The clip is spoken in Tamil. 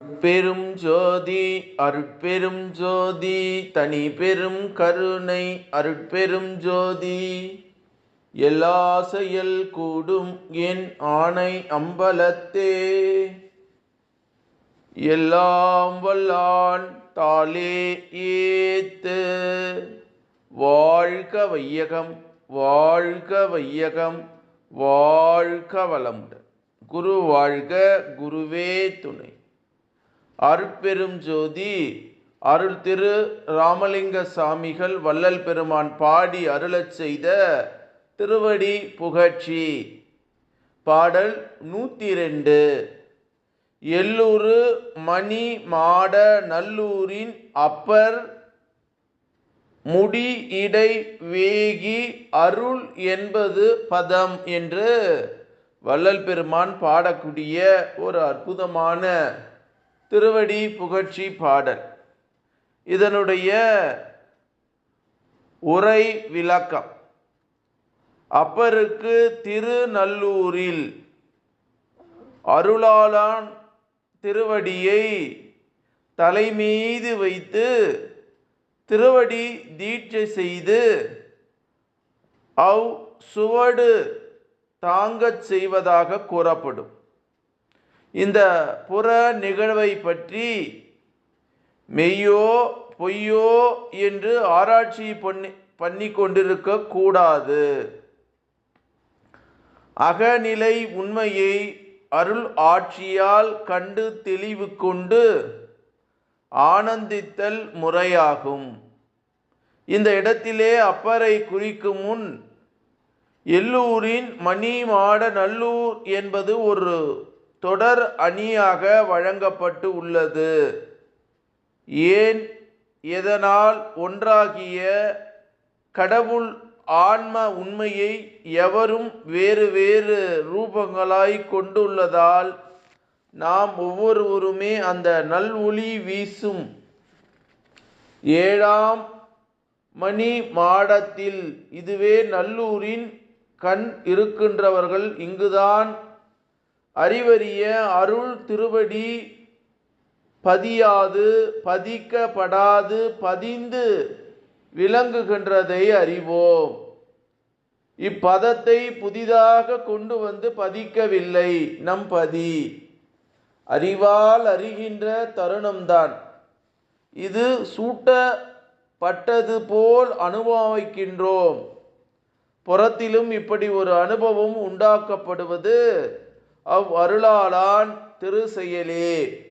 பெரும் ஜோதி அருட்பெரும் ஜோதி தனி பெரும் கருணை அருட்பெரும் ஜோதி எல்லா செயல் கூடும் என் ஆணை அம்பலத்தே எல்லாம் வல்லான் தாளே ஏத்து வாழ்க வையகம் வாழ்க வையகம் வாழ்க வளமுடன். குரு வாழ்க, குருவே துணை. அருட்பெரும் ஜோதி அருள் திரு ராமலிங்க சாமிகள் வள்ளல் பெருமான் பாடி அருளச் செய்த திருவடி புகழ்ச்சி. பாடல் 102. எல்லூரு மணி மாட நல்லூரின் அப்பர் முடி இடை வேகி அருள் என்பது பதம் என்று வள்ளல் பெருமான் பாடக்கூடிய ஒரு அற்புதமான திருவடி புகழ்ச்சி பாடல். இதனுடைய உரை விளக்கம். அப்பருக்கு திருநல்லூரில் அருளாளான் திருவடியை தலைமீது வைத்து திருவடி தீட்சை செய்து அவ் சுவடு தாங்கச் செய்வதாக கூறப்படும். இந்த புற நிகழ்வை பற்றி மெய்யோ பொய்யோ என்று ஆராய்ச்சி பண்ணி கொண்டிருக்க கூடாது. அகநிலை உண்மையை அருள் ஆட்சியால் கண்டு தெளிவு கொண்டு ஆனந்தித்தல் முறையாகும். இந்த இடத்திலே அப்பரை குறிக்கும் முன் எல்லூரின் மணி மாட நல்லூர் என்பது ஒரு தொடர் அணியாக வழங்கப்பட்டு உள்ளது. ஏன், எதனால் ஒன்றாகிய கடவுள் ஆன்ம உண்மையை எவரும் வேறு வேறு ரூபங்களாய் கொண்டுள்ளதால் நாம் ஒவ்வொருவருமே அந்த நல் ஒளி வீசும் 7ஆம் மணி மாடத்தில், இதுவே நல்லூரின் கண் இருக்கின்றவர்கள் இங்குதான் அறிவறிய அருள் திருவடி பதியாது பதிக்கப்படாது பதிந்து விளங்குகின்றதை அறிவோம். இப்பதத்தை புதிதாக கொண்டு வந்து பதிக்கவில்லை நம் பதி. அறிவால் அறிகின்ற தருணம்தான் இது. சூட்டப்பட்டது போல் அனுபவிக்கின்றோம். புறத்திலும் இப்படி ஒரு அனுபவம் உண்டாக்கப்படுவது அவ் அருளாளான் திரு செயலே.